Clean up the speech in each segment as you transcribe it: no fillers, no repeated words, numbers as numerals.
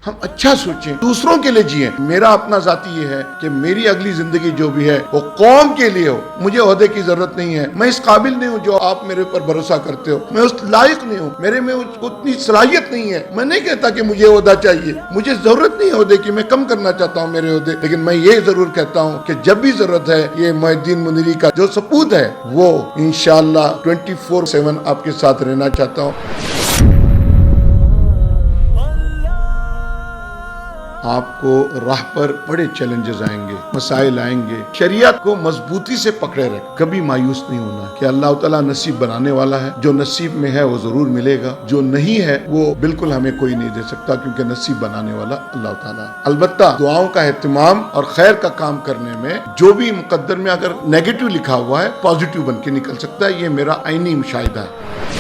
ہم اچھا سوچیں, دوسروں کے لیے جئیں. میرا اپنا ذاتی یہ ہے کہ میری اگلی زندگی جو بھی ہے وہ قوم کے لیے ہو. مجھے عہدے کی ضرورت نہیں ہے, میں اس قابل نہیں ہوں جو آپ میرے پر بھروسہ کرتے ہو, میں اس لائق نہیں ہوں, میرے میں اتنی صلاحیت نہیں ہے. میں نہیں کہتا کہ مجھے عہدہ چاہیے, مجھے ضرورت نہیں عہدے کی, میں کم کرنا چاہتا ہوں میرے عہدے, لیکن میں یہ ضرور کہتا ہوں کہ جب بھی ضرورت ہے یہ محی الدین منیری کا جو سپوت ہے وہ انشاءاللہ 24/7 آپ کے ساتھ رہنا چاہتا ہوں. آپ کو راہ پر بڑے چیلنجز آئیں گے, مسائل آئیں گے, شریعت کو مضبوطی سے پکڑے رکھ, کبھی مایوس نہیں ہونا کہ اللہ تعالیٰ نصیب بنانے والا ہے. جو نصیب میں ہے وہ ضرور ملے گا, جو نہیں ہے وہ بالکل ہمیں کوئی نہیں دے سکتا, کیونکہ نصیب بنانے والا اللہ تعالیٰ. البتہ دعاؤں کا اہتمام اور خیر کا کام کرنے میں جو بھی مقدر میں اگر نیگیٹو لکھا ہوا ہے پازیٹیو بن کے نکل سکتا ہے. یہ میرا عینی مشاہدہ ہے.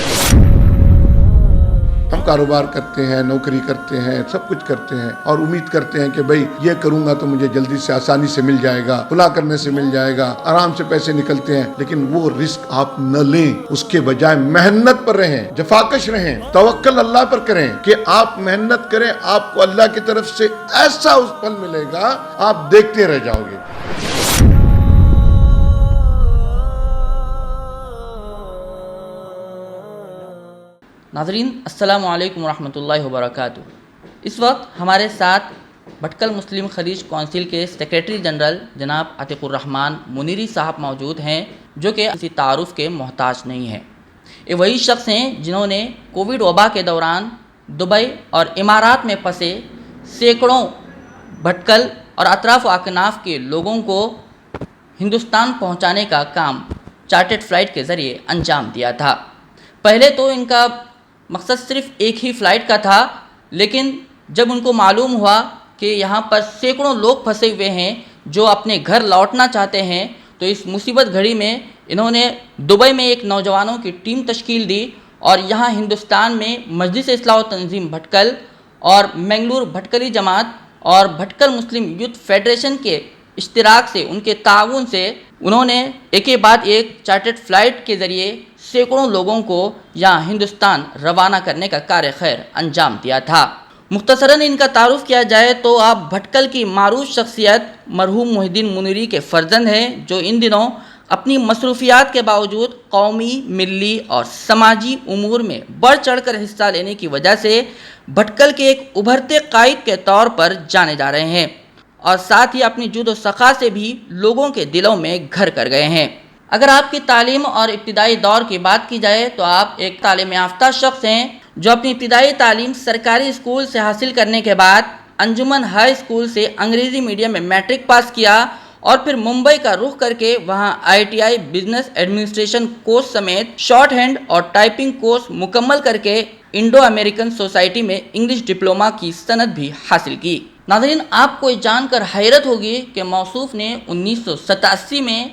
ہم کاروبار کرتے ہیں, نوکری کرتے ہیں, سب کچھ کرتے ہیں اور امید کرتے ہیں کہ بھئی یہ کروں گا تو مجھے جلدی سے آسانی سے مل جائے گا, فلاں کرنے سے مل جائے گا, آرام سے پیسے نکلتے ہیں. لیکن وہ رزق آپ نہ لیں, اس کے بجائے محنت پر رہیں, جفاکش رہیں, توکل اللہ پر کریں کہ آپ محنت کریں, آپ کو اللہ کی طرف سے ایسا اس پھل ملے گا آپ دیکھتے رہ جاؤ گے. ناظرین السلام علیکم ورحمۃ اللہ وبرکاتہ. اس وقت ہمارے ساتھ بھٹکل مسلم خلیج کونسل کے سیکریٹری جنرل جناب عتیق الرحمن منیری صاحب موجود ہیں, جو کہ کسی تعارف کے محتاج نہیں ہیں. یہ وہی شخص ہیں جنہوں نے کووڈ وبا کے دوران دبئی اور امارات میں پھنسے سینکڑوں بھٹکل اور اطراف و اکناف کے لوگوں کو ہندوستان پہنچانے کا کام چارٹرڈ فلائٹ کے ذریعے انجام دیا تھا. پہلے تو ان کا مقصد صرف ایک ہی فلائٹ کا تھا, لیکن جب ان کو معلوم ہوا کہ یہاں پر سینکڑوں لوگ پھنسے ہوئے ہیں جو اپنے گھر لوٹنا چاہتے ہیں, تو اس مصیبت گھڑی میں انہوں نے دبئی میں ایک نوجوانوں کی ٹیم تشکیل دی اور یہاں ہندوستان میں مجلس اصلاح و تنظیم بھٹکل اور منگلور بھٹکلی جماعت اور بھٹکل مسلم یوتھ فیڈریشن کے اشتراک سے, ان کے تعاون سے انہوں نے ایک کے بعد ایک چارٹرڈ فلائٹ کے ذریعے سینکڑوں لوگوں کو یہاں ہندوستان روانہ کرنے کا کار خیر انجام دیا تھا. مختصراً ان کا تعارف کیا جائے تو آپ بھٹکل کی معروف شخصیت مرحوم محی الدین منیری کے فرزند ہیں, جو ان دنوں اپنی مصروفیات کے باوجود قومی, ملی اور سماجی امور میں بڑھ چڑھ کر حصہ لینے کی وجہ سے بھٹکل کے ایک ابھرتے قائد کے طور پر جانے جا رہے ہیں, اور ساتھ ہی اپنی جود و سخا سے بھی لوگوں کے دلوں میں گھر کر گئے ہیں. اگر آپ کی تعلیم اور ابتدائی دور کی بات کی جائے تو آپ ایک تعلیم یافتہ شخص ہیں جو اپنی ابتدائی تعلیم سرکاری اسکول سے حاصل کرنے کے بعد انجمن ہائی اسکول سے انگریزی میڈیم میں میٹرک پاس کیا اور پھر ممبئی کا رخ کر کے وہاں ITI بزنس ایڈمنسٹریشن کورس سمیت شارٹ ہینڈ اور ٹائپنگ کورس مکمل کر کے انڈو امریکن سوسائٹی میں انگلش ڈپلومہ کی سند بھی حاصل کی. ناظرین, آپ کو یہ جان کر حیرت ہوگی کہ موصوف نے 1987 میں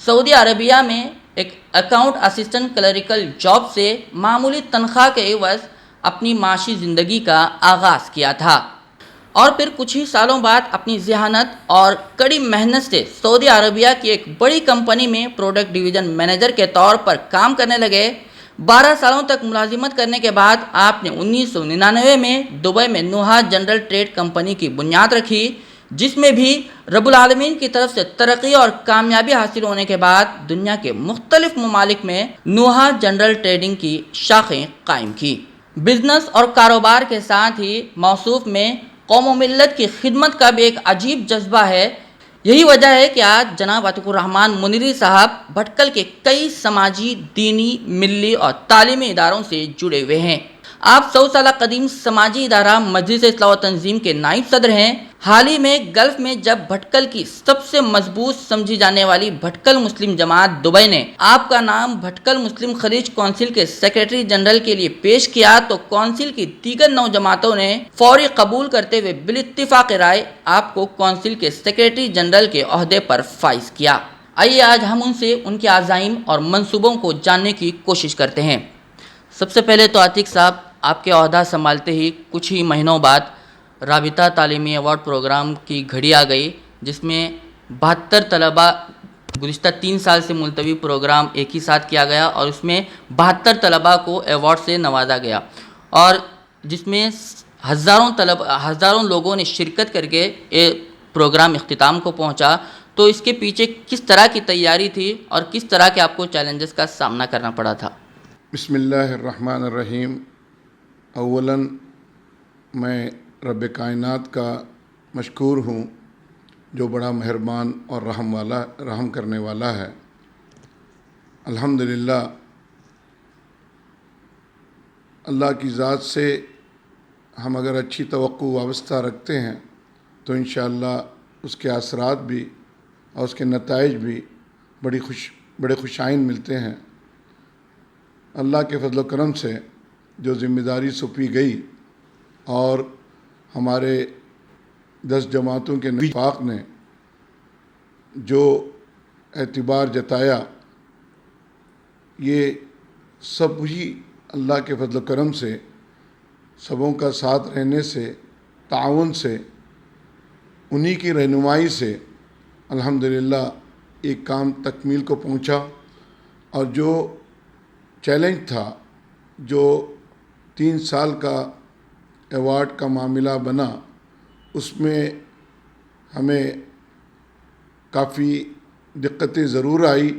سعودی عربیہ میں ایک اکاؤنٹ اسسٹنٹ کلریکل جاب سے معمولی تنخواہ کے عوض اپنی معاشی زندگی کا آغاز کیا تھا, اور پھر کچھ ہی سالوں بعد اپنی ذہانت اور کڑی محنت سے سعودی عربیہ کی ایک بڑی کمپنی میں پروڈکٹ ڈویژن مینیجر کے طور پر کام کرنے لگے. 12 سالوں تک ملازمت کرنے کے بعد آپ نے 1999 میں دبئی میں نوحہ جنرل ٹریڈ کمپنی کی بنیاد رکھی, جس میں بھی رب العالمین کی طرف سے ترقی اور کامیابی حاصل ہونے کے بعد دنیا کے مختلف ممالک میں نوحہ جنرل ٹریڈنگ کی شاخیں قائم کی. بزنس اور کاروبار کے ساتھ ہی موصوف میں قوم و ملت کی خدمت کا بھی ایک عجیب جذبہ ہے. یہی وجہ ہے کہ آج جناب عتیق الرحمن منیری صاحب بھٹکل کے کئی سماجی, دینی, ملی اور تعلیمی اداروں سے جڑے ہوئے ہیں. آپ 100 سالہ قدیم سماجی ادارہ مجلس اصلاح و تنظیم کے نائب صدر ہیں. حال ہی میں گلف میں جب بھٹکل کی سب سے مضبوط سمجھی جانے والی بھٹکل مسلم جماعت دبئی نے آپ کا نام بھٹکل مسلم خلیج کونسل کے سیکریٹری جنرل کے لیے پیش کیا, تو کونسل کی دیگر 9 جماعتوں نے فوری قبول کرتے ہوئے بالاتفاق رائے آپ کو کونسل کے سیکریٹری جنرل کے عہدے پر فائز کیا. آئیے آج ہم ان سے ان کے عزائم اور منصوبوں کو جاننے کی کوشش کرتے ہیں. سب سے پہلے تو عتیق صاحب, آپ کے عہدہ سنبھالتے ہی کچھ ہی مہینوں بعد رابطہ تعلیمی ایوارڈ پروگرام کی گھڑی آ گئی, جس میں 72 طلباء, گزشتہ 3 سال سے ملتوی پروگرام ایک ہی ساتھ کیا گیا اور اس میں 72 طلباء کو ایوارڈ سے نوازا گیا, اور جس میں ہزاروں لوگوں نے شرکت کر کے یہ پروگرام اختتام کو پہنچا، تو اس کے پیچھے کس طرح کی تیاری تھی اور کس طرح کے آپ کو چیلنجز کا سامنا کرنا پڑا تھا؟ بسم اللہ الرحمن الرحیم۔ اولاً میں رب کائنات کا مشکور ہوں جو بڑا مہربان اور رحم کرنے والا ہے۔ الحمدللہ اللہ کی ذات سے ہم اگر اچھی توقع وابستہ رکھتے ہیں تو انشاءاللہ اس کے اثرات بھی اور اس کے نتائج بھی بڑے خوشائن ملتے ہیں۔ اللہ کے فضل و کرم سے جو ذمہ داری سونپی گئی اور ہمارے 10 جماعتوں کے نفاق نے جو اعتبار جتایا، یہ سب ہی اللہ کے فضل و کرم سے، سبوں کا ساتھ رہنے سے، تعاون سے، انہی کی رہنمائی سے الحمدللہ ایک کام تکمیل کو پہنچا۔ اور جو چیلنج تھا، جو 3 سال کا ایوارڈ کا معاملہ بنا، اس میں ہمیں کافی دقتیں ضرور آئی،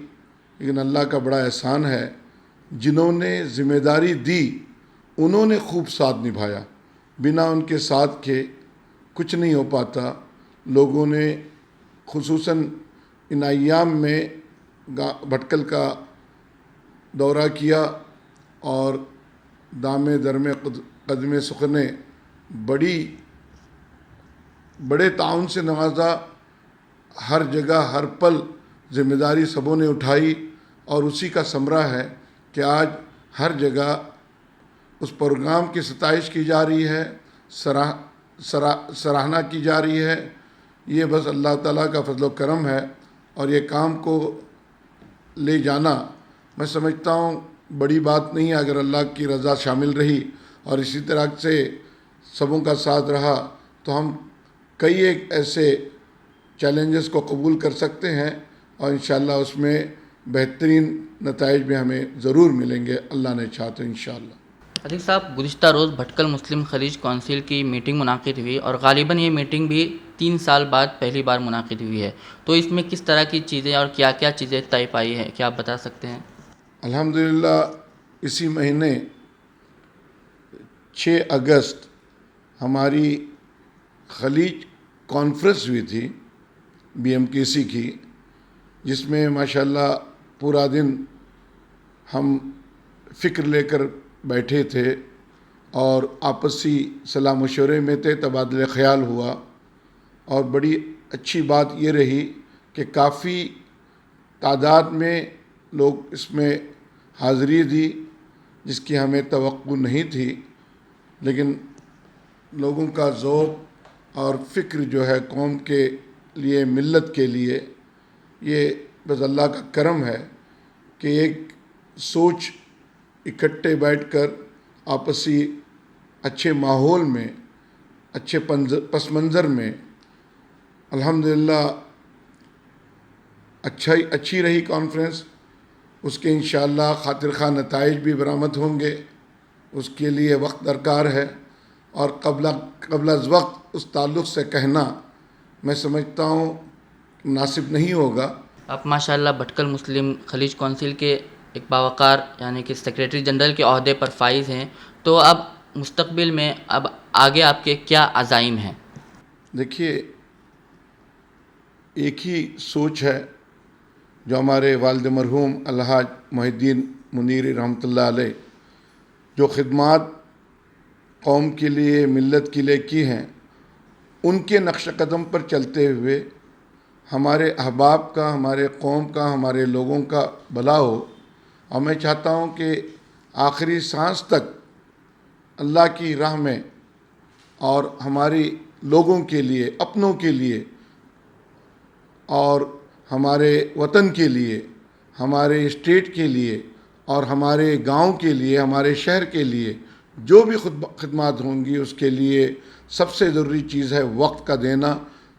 لیکن اللہ کا بڑا احسان ہے، جنہوں نے ذمہ داری دی انہوں نے خوب ساتھ نبھایا۔ بنا ان کے ساتھ کے کچھ نہیں ہو پاتا۔ لوگوں نے خصوصاً ان ایام میں بھٹکل کا دورہ کیا اور دامے درمے قدمے سخنے بڑے تعاون سے نوازا۔ ہر جگہ ہر پل ذمہ داری سبوں نے اٹھائی، اور اسی کا ثمرہ ہے کہ آج ہر جگہ اس پروگرام کی ستائش کی جا رہی ہے، سراہنا کی جا رہی ہے۔ یہ بس اللہ تعالیٰ کا فضل و کرم ہے، اور یہ کام کو لے جانا میں سمجھتا ہوں بڑی بات نہیں ہے اگر اللہ کی رضا شامل رہی اور اسی طرح سے سبوں کا ساتھ رہا تو ہم کئی ایک ایسے چیلنجز کو قبول کر سکتے ہیں، اور انشاءاللہ اس میں بہترین نتائج بھی ہمیں ضرور ملیں گے، اللہ نے چاہا تو انشاءاللہ۔ عتیق صاحب، گزشتہ روز بھٹکل مسلم خلیج کونسل کی میٹنگ منعقد ہوئی، اور غالباً یہ میٹنگ بھی 3 سال بعد پہلی بار منعقد ہوئی ہے، تو اس میں کس طرح کی چیزیں اور کیا کیا چیزیں طے پائی ہیں، کیا آپ بتا سکتے ہیں؟ الحمدللہ اسی مہینے 6 اگست ہماری خلیج کانفرنس ہوئی تھی BMKC کی، جس میں ماشاءاللہ پورا دن ہم فکر لے کر بیٹھے تھے اور آپسی صلاح مشورے میں تھے، تبادلہ خیال ہوا، اور بڑی اچھی بات یہ رہی کہ کافی تعداد میں لوگ اس میں حاضری دی، جس کی ہمیں توقع نہیں تھی، لیکن لوگوں کا ذوق اور فکر جو ہے قوم کے لیے، ملت کے لیے، یہ بس اللہ کا کرم ہے کہ ایک سوچ اکٹھے بیٹھ کر آپسی اچھے ماحول میں، اچھے پس منظر میں الحمدللہ اچھی رہی کانفرنس۔ اس کے انشاءاللہ خاطر خواہ نتائج بھی برآمد ہوں گے، اس کے لیے وقت درکار ہے، اور قبل از وقت اس تعلق سے کہنا میں سمجھتا ہوں مناسب نہیں ہوگا۔ آپ ماشاءاللہ بھٹکل مسلم خلیج کونسل کے ایک باوقار یعنی کہ سیکریٹری جنرل کے عہدے پر فائز ہیں، تو اب مستقبل میں اب آگے آپ کے کیا عزائم ہیں؟ دیکھیے، ایک ہی سوچ ہے جو ہمارے والد مرحوم الحاج محی الدین منیری رحمۃ اللہ علیہ جو خدمات قوم کے لیے، ملت کے لیے کی ہیں، ان کے نقش قدم پر چلتے ہوئے ہمارے احباب کا، ہمارے قوم کا، ہمارے لوگوں کا بھلا ہو۔ اور میں چاہتا ہوں کہ آخری سانس تک اللہ کی راہ میں اور ہماری لوگوں کے لیے، اپنوں کے لیے، اور ہمارے وطن کے لیے، ہمارے اسٹیٹ کے لیے، اور ہمارے گاؤں کے لیے، ہمارے شہر کے لیے جو بھی خدمات ہوں گی، اس کے لیے سب سے ضروری چیز ہے وقت کا دینا۔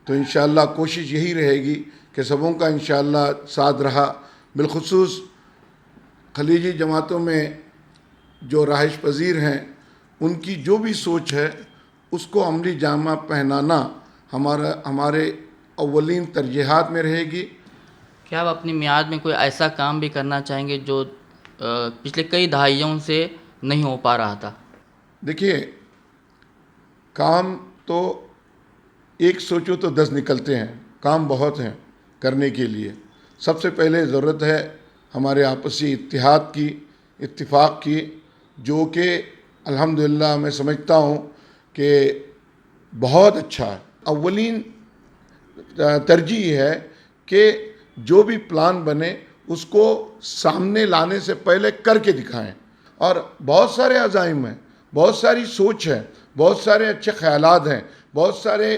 تو انشاءاللہ کوشش یہی رہے گی کہ سبوں کا انشاءاللہ ساتھ رہا، بالخصوص خلیجی جماعتوں میں جو رہائش پذیر ہیں، ان کی جو بھی سوچ ہے اس کو عملی جامہ پہنانا ہمارے اولین ترجیحات میں رہے گی۔ کیا آپ اپنی میعاد میں کوئی ایسا کام بھی کرنا چاہیں گے جو پچھلے کئی دہائیوں سے نہیں ہو پا رہا تھا؟ دیکھیے، کام تو ایک سوچو تو 10 نکلتے ہیں، کام بہت ہیں کرنے کے لیے۔ سب سے پہلے ضرورت ہے ہمارے آپسی اتحاد کی، اتفاق کی، جو کہ الحمدللہ میں سمجھتا ہوں کہ بہت اچھا ہے۔ اولین ترجیح یہ ہے کہ جو بھی پلان بنے اس کو سامنے لانے سے پہلے کر کے دکھائیں۔ اور بہت سارے عزائم ہیں، بہت ساری سوچ ہے، بہت سارے اچھے خیالات ہیں، بہت سارے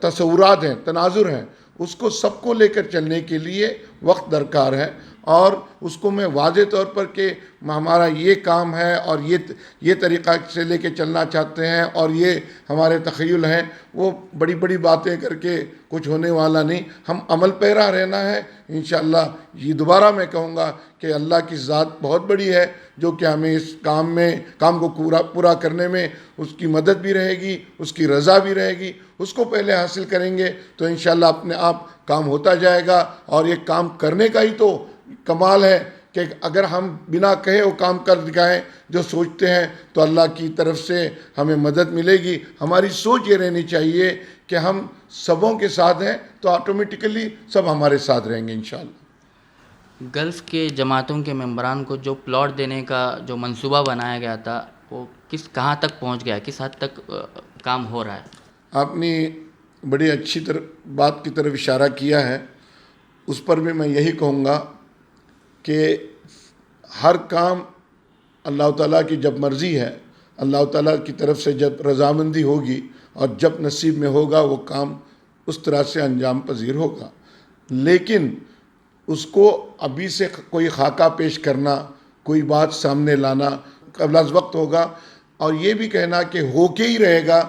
تصورات ہیں، تناظر ہیں، اس کو سب کو لے کر چلنے کے لیے وقت درکار ہے۔ اور اس کو میں واضح طور پر کہ ہمارا یہ کام ہے اور یہ طریقہ سے لے کے چلنا چاہتے ہیں اور یہ ہمارے تخیل ہیں، وہ بڑی بڑی باتیں کر کے کچھ ہونے والا نہیں۔ ہم عمل پیرا رہنا ہے انشاءاللہ۔ یہ دوبارہ میں کہوں گا کہ اللہ کی ذات بہت بڑی ہے، جو کہ ہمیں اس کام کو پورا کرنے میں اس کی مدد بھی رہے گی، اس کی رضا بھی رہے گی۔ اس کو پہلے حاصل کریں گے تو انشاءاللہ اپنے آپ کام ہوتا جائے گا۔ اور یہ کام کرنے کا ہی تو کمال ہے کہ اگر ہم بنا کہے وہ کام کر دکھائیں جو سوچتے ہیں تو اللہ کی طرف سے ہمیں مدد ملے گی۔ ہماری سوچ یہ رہنی چاہیے کہ ہم سبوں کے ساتھ ہیں تو آٹومیٹیکلی سب ہمارے ساتھ رہیں گے انشاءاللہ۔ گلف کے جماعتوں کے ممبران کو جو پلاٹ دینے کا جو منصوبہ بنایا گیا تھا وہ کہاں تک پہنچ گیا، کس حد تک کام ہو رہا ہے؟ آپ نے بڑی اچھی بات کی طرف اشارہ کیا ہے۔ اس پر بھی میں یہی کہوں گا کہ ہر کام اللہ تعالیٰ کی جب مرضی ہے، اللہ تعالیٰ کی طرف سے جب رضامندی ہوگی اور جب نصیب میں ہوگا وہ کام اس طرح سے انجام پذیر ہوگا۔ لیکن اس کو ابھی سے کوئی خاکہ پیش کرنا، کوئی بات سامنے لانا قبل از وقت ہوگا، اور یہ بھی کہنا کہ ہو کے ہی رہے گا۔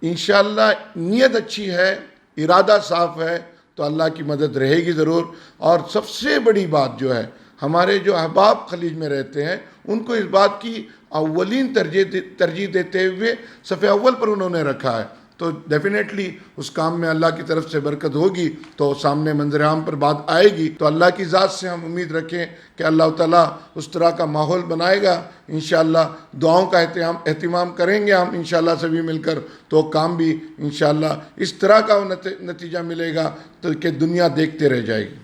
انشاءاللہ نیت اچھی ہے، ارادہ صاف ہے تو اللہ کی مدد رہے گی ضرور۔ اور سب سے بڑی بات جو ہے، ہمارے جو احباب خلیج میں رہتے ہیں ان کو اس بات کی اولین ترجیح دیتے ہوئے صف اول پر انہوں نے رکھا ہے، تو ڈیفینیٹلی اس کام میں اللہ کی طرف سے برکت ہوگی تو سامنے منظر عام پر بات آئے گی۔ تو اللہ کی ذات سے ہم امید رکھیں کہ اللہ تعالیٰ اس طرح کا ماحول بنائے گا۔ انشاءاللہ دعاؤں کا اہتمام کریں گے ہم انشاءاللہ سبھی مل کر، تو کام بھی انشاءاللہ اس طرح کا نتیجہ ملے گا تو کہ دنیا دیکھتے رہ جائے گی۔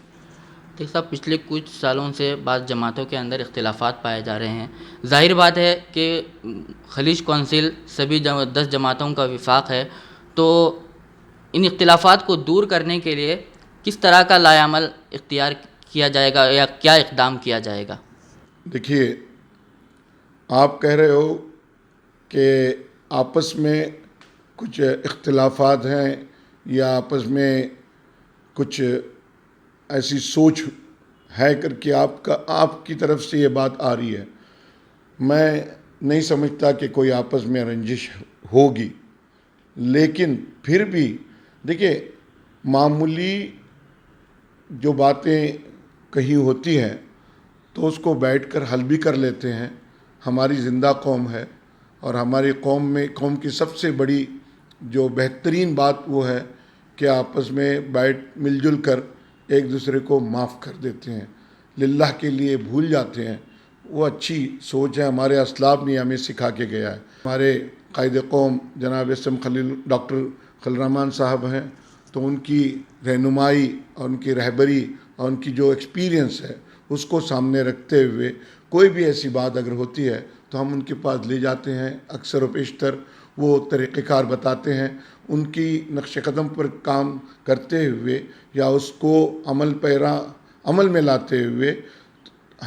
دیکھ صاحب، پچھلے کچھ سالوں سے بعض جماعتوں کے اندر اختلافات پائے جا رہے ہیں۔ ظاہر بات ہے کہ خلیج کونسل سبھی 10 جماعتوں کا وفاق ہے، تو ان اختلافات کو دور کرنے کے لیے کس طرح کا لائحہ عمل اختیار کیا جائے گا یا کیا اقدام کیا جائے گا؟ دیکھیے، آپ کہہ رہے ہو کہ آپس میں کچھ اختلافات ہیں یا آپس میں کچھ ایسی سوچ ہے کر کے آپ کی طرف سے یہ بات آ رہی ہے۔ میں نہیں سمجھتا کہ کوئی آپس میں رنجش ہوگی، لیکن پھر بھی دیکھیے، معمولی جو باتیں کہیں ہوتی ہیں تو اس کو بیٹھ کر حل بھی کر لیتے ہیں۔ ہماری زندہ قوم ہے اور ہماری قوم کی سب سے بڑی جو بہترین بات وہ ہے کہ آپس میں بیٹھ مل جل کر ایک دوسرے کو معاف کر دیتے ہیں، للہ کے لیے بھول جاتے ہیں۔ وہ اچھی سوچ ہے، ہمارے اسلاف نے ہمیں سکھا کے گیا ہے۔ ہمارے قائد قوم جناب ڈاکٹر خلیل الرحمن صاحب ہیں، تو ان کی رہنمائی اور ان کی رہبری اور ان کی جو ایکسپیرینس ہے اس کو سامنے رکھتے ہوئے کوئی بھی ایسی بات اگر ہوتی ہے تو ہم ان کے پاس لے جاتے ہیں۔ اکثر و بیشتر وہ طریقہ کار بتاتے ہیں، ان کی نقش قدم پر کام کرتے ہوئے یا اس کو عمل میں لاتے ہوئے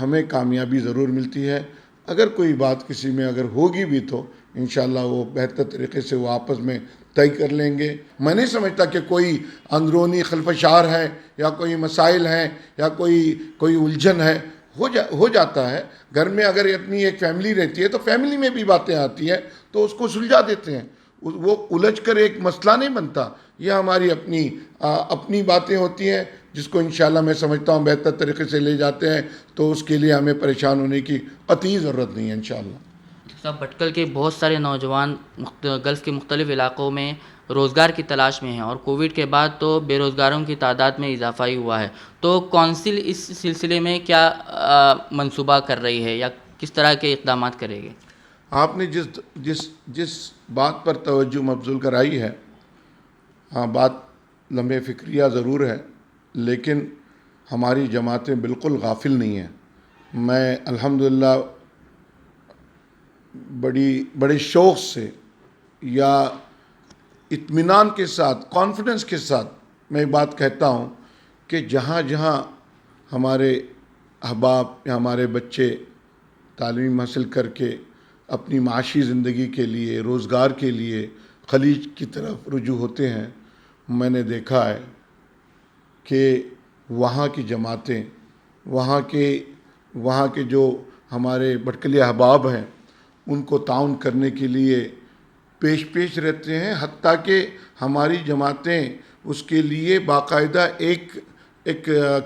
ہمیں کامیابی ضرور ملتی ہے۔ اگر کوئی بات کسی میں اگر ہوگی بھی تو انشاءاللہ وہ بہتر طریقے سے وہ آپس میں طے کر لیں گے۔ میں نہیں سمجھتا کہ کوئی اندرونی خلفشار ہے یا کوئی مسائل ہیں یا کوئی الجھن ہے۔ ہو جاتا ہے گھر میں، اگر اپنی ایک فیملی رہتی ہے تو فیملی میں بھی باتیں آتی ہیں تو اس کو سلجھا دیتے ہیں، وہ الجھ کر ایک مسئلہ نہیں بنتا۔ یہ ہماری اپنی باتیں ہوتی ہیں جس کو انشاءاللہ میں سمجھتا ہوں بہتر طریقے سے لے جاتے ہیں، تو اس کے لیے ہمیں پریشان ہونے کی قطعی ضرورت نہیں ہے انشاءاللہ۔ صاحب بھٹکل کے بہت سارے نوجوان گلف کے مختلف علاقوں میں روزگار کی تلاش میں ہیں اور کووڈ کے بعد تو بے روزگاروں کی تعداد میں اضافہ ہی ہوا ہے. تو کونسل اس سلسلے میں کیا منصوبہ کر رہی ہے یا کس طرح کے اقدامات کرے گی؟ آپ نے جس بات پر توجہ مبذول کرائی ہے، ہاں بات لمبے فکریہ ضرور ہے، لیکن ہماری جماعتیں بالکل غافل نہیں ہیں. میں الحمدللہ بڑے شوق سے یا اطمینان کے ساتھ، کانفیڈنس کے ساتھ میں بات کہتا ہوں کہ جہاں جہاں ہمارے احباب یا ہمارے بچے تعلیم حاصل کر کے اپنی معاشی زندگی کے لیے، روزگار کے لیے خلیج کی طرف رجوع ہوتے ہیں، میں نے دیکھا ہے کہ وہاں کی جماعتیں، وہاں کے جو ہمارے بھٹکلی احباب ہیں ان کو تعاون کرنے کے لیے پیش رہتے ہیں. حتیٰ کہ ہماری جماعتیں اس کے لیے باقاعدہ ایک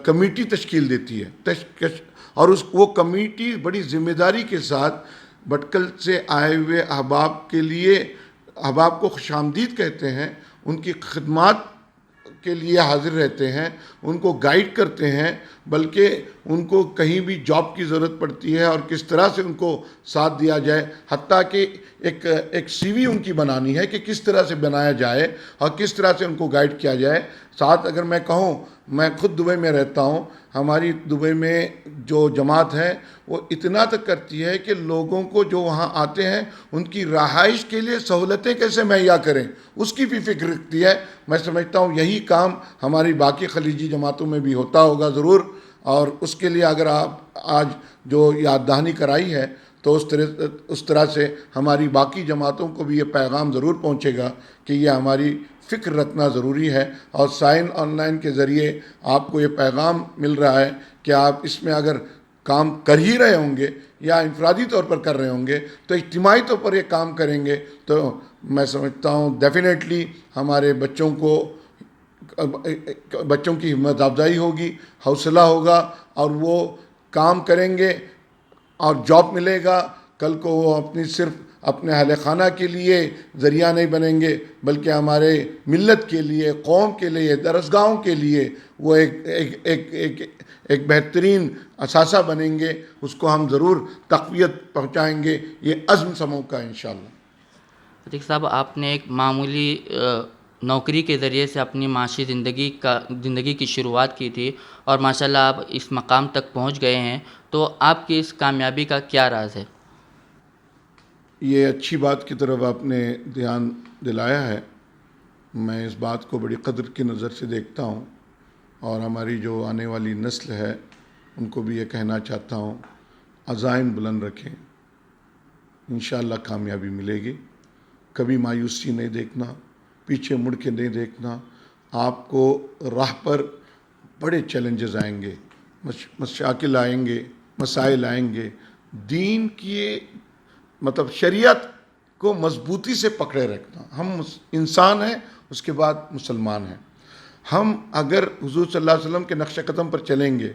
کمیٹی تشکیل دیتی ہے، اور وہ کمیٹی بڑی ذمہ داری کے ساتھ بھٹکل سے آئے ہوئے احباب کے لیے، احباب کو خوش آمدید کہتے ہیں، ان کی خدمات کے لیے حاضر رہتے ہیں، ان کو گائیڈ کرتے ہیں، بلکہ ان کو کہیں بھی جاب کی ضرورت پڑتی ہے اور کس طرح سے ان کو ساتھ دیا جائے. حتیٰ کہ ایک سی وی ان کی بنانی ہے کہ کس طرح سے بنایا جائے اور کس طرح سے ان کو گائیڈ کیا جائے. ساتھ اگر میں کہوں، میں خود دبئی میں رہتا ہوں، ہماری دبئی میں جو جماعت ہے وہ اتنا تک کرتی ہے کہ لوگوں کو جو وہاں آتے ہیں ان کی رہائش کے لیے سہولتیں کیسے مہیا کریں، اس کی بھی فکر رکھتی ہے. میں سمجھتا ہوں یہی کام ہماری باقی خلیجی جماعتوں میں بھی ہوتا ہوگا ضرور، اور اس کے لیے اگر آپ آج جو یاد دہانی کرائی ہے تو اس طرح سے ہماری باقی جماعتوں کو بھی یہ پیغام ضرور پہنچے گا کہ یہ ہماری فکر رکھنا ضروری ہے. اور سائن آن لائن کے ذریعے آپ کو یہ پیغام مل رہا ہے کہ آپ اس میں اگر کام کر ہی رہے ہوں گے یا انفرادی طور پر کر رہے ہوں گے تو اجتماعی طور پر یہ کام کریں گے تو میں سمجھتا ہوں ڈیفینیٹلی ہمارے بچوں کی ہمت افزائی ہوگی، حوصلہ ہوگا، اور وہ کام کریں گے اور جاب ملے گا. کل کو وہ صرف اپنے اہل خانہ کے لیے ذریعہ نہیں بنیں گے، بلکہ ہمارے ملت کے لیے، قوم کے لیے، درسگاہوں کے لیے وہ ایک بہترین اثاثہ بنیں گے. اس کو ہم ضرور تقویت پہنچائیں گے. یہ عزم سموں کا انشاءاللہ. عتیق صاحب، آپ نے ایک معمولی نوکری کے ذریعے سے اپنی معاشی زندگی کی شروعات کی تھی اور ماشاءاللہ آپ اس مقام تک پہنچ گئے ہیں. تو آپ کی اس کامیابی کا کیا راز ہے؟ یہ اچھی بات کی طرف آپ نے دھیان دلایا ہے. میں اس بات کو بڑی قدر کی نظر سے دیکھتا ہوں، اور ہماری جو آنے والی نسل ہے ان کو بھی یہ کہنا چاہتا ہوں، عزائم بلند رکھیں، انشاءاللہ کامیابی ملے گی. کبھی مایوسی نہیں دیکھنا، پیچھے مڑ کے نہیں دیکھنا. آپ کو راہ پر بڑے چیلنجز آئیں گے، مشاکل آئیں گے، مسائل آئیں گے. دین کی شریعت کو مضبوطی سے پکڑے رکھنا. ہم انسان ہیں، اس کے بعد مسلمان ہیں. ہم اگر حضور صلی اللہ علیہ وسلم کے نقش قدم پر چلیں گے،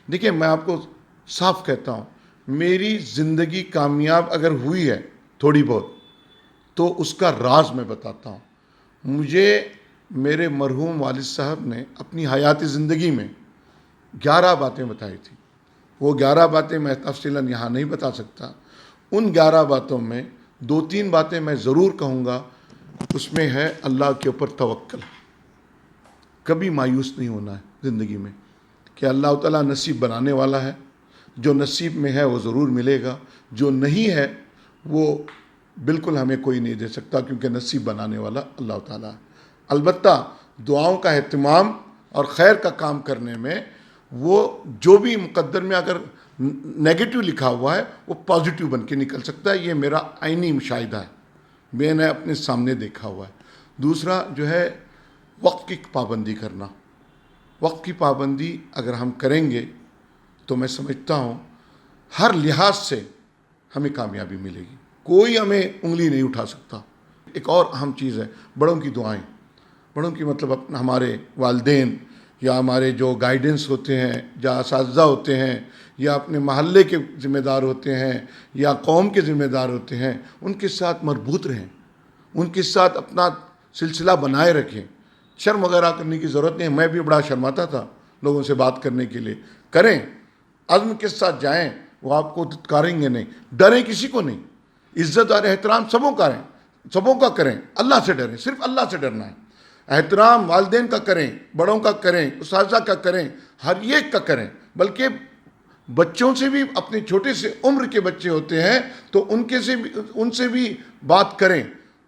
دیکھیں میں آپ کو صاف کہتا ہوں، میری زندگی کامیاب اگر ہوئی ہے تھوڑی بہت تو اس کا راز میں بتاتا ہوں. مجھے میرے مرحوم والد صاحب نے اپنی حیاتی زندگی میں 11 باتیں بتائی تھیں. وہ 11 باتیں میں تفصیلاً یہاں نہیں بتا سکتا. ان 11 باتوں میں 2-3 باتیں میں ضرور کہوں گا. اس میں ہے اللہ کے اوپر توکل. کبھی مایوس نہیں ہونا ہے زندگی میں، کہ اللہ تعالیٰ نصیب بنانے والا ہے. جو نصیب میں ہے وہ ضرور ملے گا، جو نہیں ہے وہ بالکل ہمیں کوئی نہیں دے سکتا، کیونکہ نصیب بنانے والا اللہ تعالیٰ ہے. البتہ دعاؤں کا اہتمام اور خیر کا کام کرنے میں وہ جو بھی مقدر میں اگر نیگیٹو لکھا ہوا ہے وہ پازیٹیو بن کے نکل سکتا ہے. یہ میرا عینی مشاہدہ ہے، میں نے اپنے سامنے دیکھا ہوا ہے. دوسرا جو ہے وقت کی پابندی کرنا. وقت کی پابندی اگر ہم کریں گے تو میں سمجھتا ہوں ہر لحاظ سے ہمیں کامیابی ملے گی. کوئی ہمیں انگلی نہیں اٹھا سکتا. ایک اور اہم چیز ہے بڑوں کی دعائیں. بڑوں کی ہمارے والدین یا ہمارے جو گائیڈنس ہوتے ہیں، یا اساتذہ ہوتے ہیں، یا اپنے محلے کے ذمہ دار ہوتے ہیں، یا قوم کے ذمہ دار ہوتے ہیں، ان کے ساتھ مربوط رہیں، ان کے ساتھ اپنا سلسلہ بنائے رکھیں. شرم وغیرہ کرنے کی ضرورت نہیں ہے. میں بھی بڑا شرماتا تھا لوگوں سے بات کرنے کے لیے. کریں، عزم کے ساتھ جائیں، وہ آپ کو دھتکاریں گے نہیں. ڈریں کسی کو نہیں. عزت اور احترام سبوں کا کریں. اللہ سے ڈریں، صرف اللہ سے ڈرنا ہے. احترام والدین کا کریں، بڑوں کا کریں، اساتذہ کا کریں، ہر ایک کا کریں. بلکہ بچوں سے بھی، اپنے چھوٹے سے عمر کے بچے ہوتے ہیں تو ان سے بھی بات کریں،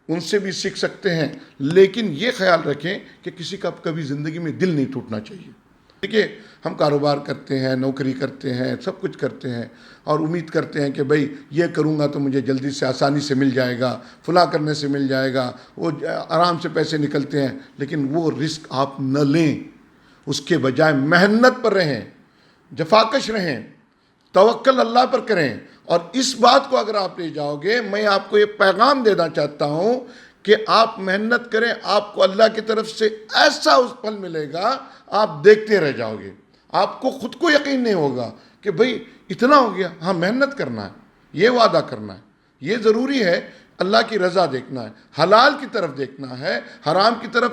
ان سے بھی سیکھ سکتے ہیں. لیکن یہ خیال رکھیں کہ کسی کا کبھی زندگی میں دل نہیں ٹوٹنا چاہیے. دیکھیے، ہم کاروبار کرتے ہیں، نوکری کرتے ہیں، سب کچھ کرتے ہیں اور امید کرتے ہیں کہ بھئی یہ کروں گا تو مجھے جلدی سے آسانی سے مل جائے گا، فلاں کرنے سے مل جائے گا، وہ آرام سے پیسے نکلتے ہیں. لیکن وہ رسک آپ نہ لیں. اس کے بجائے محنت پر رہیں، جفاکش رہیں، توکل اللہ پر کریں. اور اس بات کو اگر آپ لے جاؤ گے، میں آپ کو یہ پیغام دینا چاہتا ہوں کہ آپ محنت کریں، آپ کو اللہ کی طرف سے ایسا اس پھل ملے گا، آپ دیکھتے رہ جاؤ گے. آپ کو خود کو یقین نہیں ہوگا کہ بھئی اتنا ہو گیا. ہاں، محنت کرنا ہے، یہ وعدہ کرنا ہے، یہ ضروری ہے. اللہ کی رضا دیکھنا ہے، حلال کی طرف دیکھنا ہے، حرام کی طرف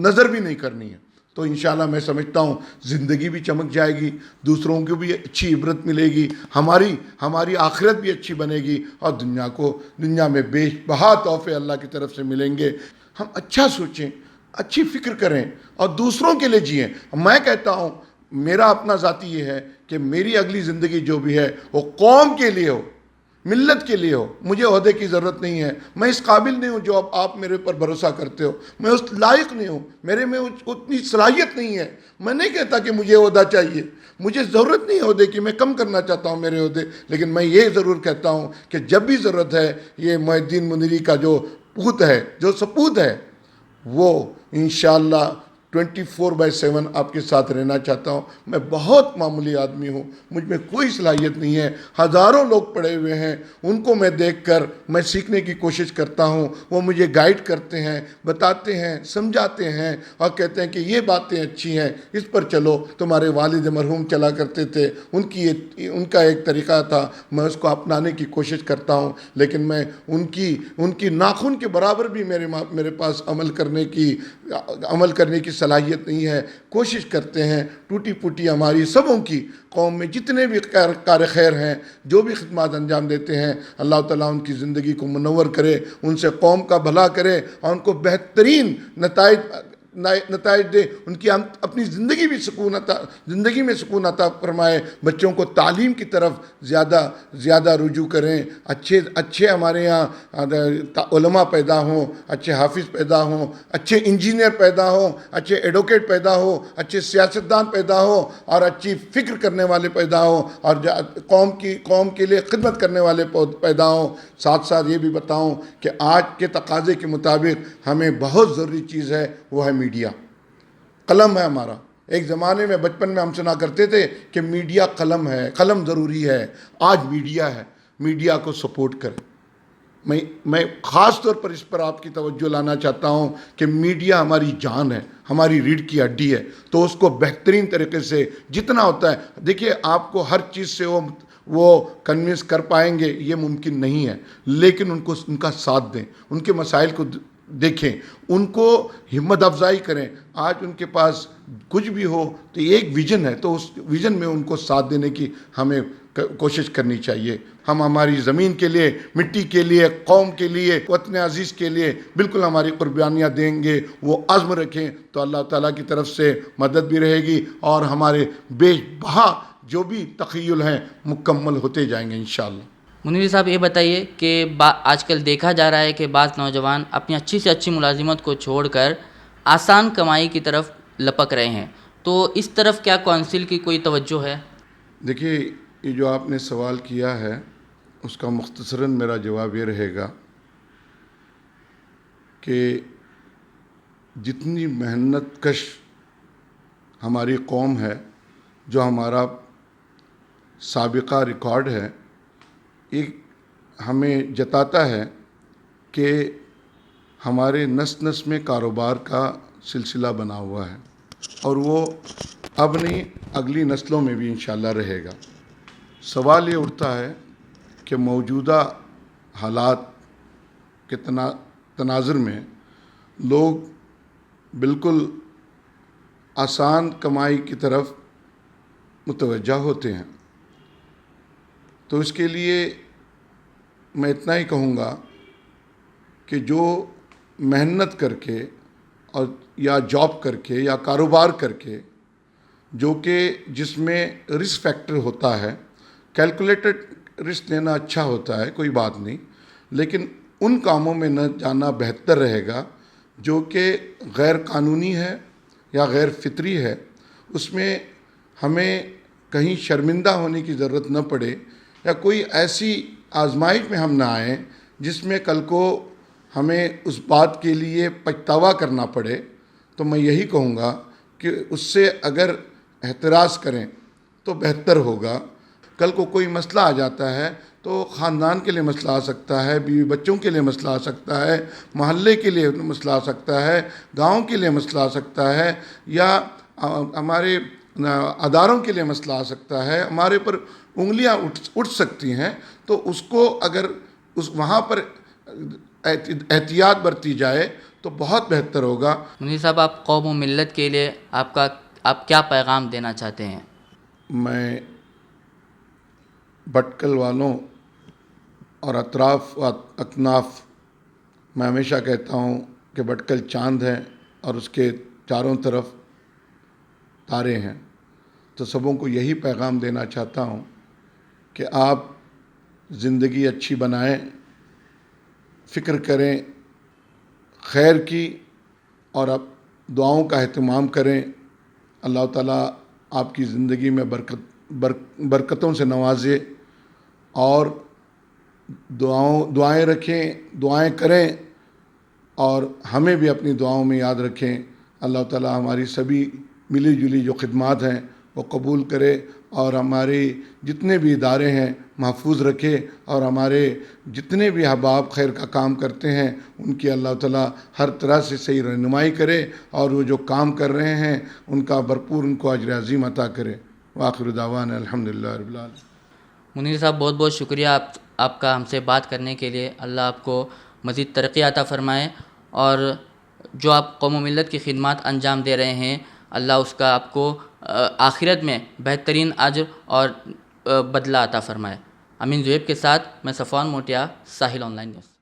نظر بھی نہیں کرنی ہے. تو انشاءاللہ میں سمجھتا ہوں زندگی بھی چمک جائے گی، دوسروں کو بھی اچھی عبرت ملے گی، ہماری آخرت بھی اچھی بنے گی، اور دنیا میں بے بہا تحفے اللہ کی طرف سے ملیں گے. ہم اچھا سوچیں، اچھی فکر کریں اور دوسروں کے لیے جئیں. میں کہتا ہوں، میرا اپنا ذاتی یہ ہے کہ میری اگلی زندگی جو بھی ہے وہ قوم کے لیے ہو، ملت کے لیے ہو. مجھے عہدے کی ضرورت نہیں ہے. میں اس قابل نہیں ہوں جو آپ میرے پر بھروسہ کرتے ہو. میں اس لائق نہیں ہوں، میرے میں اتنی صلاحیت نہیں ہے. میں نہیں کہتا کہ مجھے عہدہ چاہیے، مجھے ضرورت نہیں عہدے کی. میں کم کرنا چاہتا ہوں میرے عہدے. لیکن میں یہ ضرور کہتا ہوں کہ جب بھی ضرورت ہے، یہ محی الدین منیری کا جو پوت ہے، جو سپوت ہے، وہ انشاءاللہ 24/7 آپ کے ساتھ رہنا چاہتا ہوں. میں بہت معمولی آدمی ہوں، مجھ میں کوئی صلاحیت نہیں ہے. ہزاروں لوگ پڑے ہوئے ہیں، ان کو میں دیکھ کر میں سیکھنے کی کوشش کرتا ہوں. وہ مجھے گائیڈ کرتے ہیں، بتاتے ہیں، سمجھاتے ہیں اور کہتے ہیں کہ یہ باتیں اچھی ہیں، اس پر چلو. تمہارے والد مرحوم چلا کرتے تھے، ان کا ایک طریقہ تھا، میں اس کو اپنانے کی کوشش کرتا ہوں. لیکن میں ان کی ناخن کے برابر بھی میرے پاس عمل کرنے کی صلاحیت نہیں ہے. کوشش کرتے ہیں، ٹوٹی پھوٹی ہماری سبوں کی قوم میں جتنے بھی کار خیر ہیں، جو بھی خدمات انجام دیتے ہیں، اللہ تعالیٰ ان کی زندگی کو منور کرے، ان سے قوم کا بھلا کرے اور ان کو بہترین نتائج دے. ان کی اپنی زندگی میں سکون عطا فرمائے. بچوں کو تعلیم کی طرف زیادہ رجوع کریں. اچھے ہمارے یہاں علماء پیدا ہوں، اچھے حافظ پیدا ہوں، اچھے انجینئر پیدا ہوں، اچھے ایڈوکیٹ پیدا ہوں، اچھے سیاستدان پیدا ہوں اور اچھی فکر کرنے والے پیدا ہوں اور قوم کے لیے خدمت کرنے والے پیدا ہوں. ساتھ یہ بھی بتاؤں کہ آج کے تقاضے کے مطابق ہمیں بہت ضروری چیز ہے، وہ ہے میڈیا. قلم ہے ہمارا. ایک زمانے میں بچپن میں ہم سنا کرتے تھے کہ میڈیا قلم ہے، قلم ضروری ہے. آج میڈیا ہے. میڈیا کو سپورٹ کریں. میں خاص طور پر اس پر آپ کی توجہ لانا چاہتا ہوں کہ میڈیا ہماری جان ہے، ہماری ریڑھ کی ہڈی ہے. تو اس کو بہترین طریقے سے جتنا ہوتا ہے، دیکھیے آپ کو ہر چیز سے وہ کنونس کر پائیں گے، یہ ممکن نہیں ہے. لیکن ان کا ساتھ دیں، ان کے مسائل کو دیکھیں، ان کو ہمت افزائی کریں. آج ان کے پاس کچھ بھی ہو تو ایک ویژن ہے، تو اس ویژن میں ان کو ساتھ دینے کی ہمیں کوشش کرنی چاہیے. ہم ہماری زمین کے لیے، مٹی کے لیے، قوم کے لیے، وطن عزیز کے لیے بالکل ہماری قربانیاں دیں گے. وہ عزم رکھیں تو اللہ تعالیٰ کی طرف سے مدد بھی رہے گی اور ہمارے بے بہا جو بھی تخیل ہیں مکمل ہوتے جائیں گے انشاءاللہ. منیری صاحب، یہ بتائیے کہ آج کل دیکھا جا رہا ہے کہ بعض نوجوان اپنی اچھی سے اچھی ملازمت کو چھوڑ کر آسان کمائی کی طرف لپک رہے ہیں، تو اس طرف کیا کونسل کی کوئی توجہ ہے؟ دیکھیے، یہ جو آپ نے سوال کیا ہے اس کا مختصراً میرا جواب یہ رہے گا کہ جتنی محنت کش ہماری قوم ہے، جو ہمارا سابقہ ریکارڈ ہے، ایک ہمیں جتاتا ہے کہ ہمارے نس نس میں کاروبار کا سلسلہ بنا ہوا ہے. اور وہ اب نہیں اگلی نسلوں میں بھی انشاءاللہ رہے گا۔ سوال یہ اٹھتا ہے کہ موجودہ حالات کے تناظر میں لوگ بالکل آسان کمائی کی طرف متوجہ ہوتے ہیں، تو اس کے لیے میں اتنا ہی کہوں گا کہ جو محنت کر کے اور یا جاب کر کے یا کاروبار کر کے جو کہ جس میں رسک فیکٹر ہوتا ہے، کیلکولیٹڈ رسک لینا اچھا ہوتا ہے، کوئی بات نہیں، لیکن ان کاموں میں نہ جانا بہتر رہے گا جو کہ غیر قانونی ہے یا غیر فطری ہے۔ اس میں ہمیں کہیں شرمندہ ہونے کی ضرورت نہ پڑے یا کوئی ایسی آزمائش میں ہم نہ آئیں جس میں کل کو ہمیں اس بات کے لیے پچھتاوا کرنا پڑے۔ تو میں یہی کہوں گا کہ اس سے اگر احتراز کریں تو بہتر ہوگا۔ کل کو کوئی مسئلہ آ جاتا ہے تو خاندان کے لیے مسئلہ آ سکتا ہے، بیوی بچوں کے لیے مسئلہ آ سکتا ہے، محلے کے لیے مسئلہ آ سکتا ہے، گاؤں کے لیے مسئلہ آ سکتا ہے، یا ہمارے اداروں کے لیے مسئلہ آ سکتا ہے، ہمارے پر انگلیاں اٹھ سکتی ہیں۔ تو اس کو اگر وہاں پر احتیاط برتی جائے تو بہت بہتر ہوگا۔ منیر صاحب، آپ قوم و ملت کے لیے آپ کیا پیغام دینا چاہتے ہیں؟ میں بھٹکل والوں اور اطراف و اکناف، میں ہمیشہ کہتا ہوں کہ بھٹکل چاند ہے اور اس کے چاروں طرف تارے ہیں، تو سبوں کو یہی پیغام دینا چاہتا ہوں کہ آپ زندگی اچھی بنائیں، فکر کریں خیر کی، اور اب دعاؤں کا اہتمام کریں۔ اللہ تعالیٰ آپ کی زندگی میں برکتوں سے نوازے، اور دعائیں رکھیں، دعائیں کریں، اور ہمیں بھی اپنی دعاؤں میں یاد رکھیں۔ اللہ تعالیٰ ہماری سبھی ملی جلی جو خدمات ہیں وہ قبول کرے، اور ہمارے جتنے بھی ادارے ہیں محفوظ رکھے، اور ہمارے جتنے بھی احباب خیر کا کام کرتے ہیں ان کی اللہ تعالیٰ ہر طرح سے صحیح رہنمائی کرے، اور وہ جو کام کر رہے ہیں ان کا بھرپور ان کو اجر عظیم عطا کرے۔ وآخر دعوانا الحمدللہ رب العالمین۔ منیر صاحب، بہت بہت شکریہ آپ کا ہم سے بات کرنے کے لیے۔ اللہ آپ کو مزید ترقی عطا فرمائے، اور جو آپ قوم و ملت کی خدمات انجام دے رہے ہیں، اللہ اس کا آپ کو آخرت میں بہترین اجر اور بدلہ عطا فرمائے۔ امین زہیب کے ساتھ میں صفوان موٹیا، ساحل آن لائن نیوز۔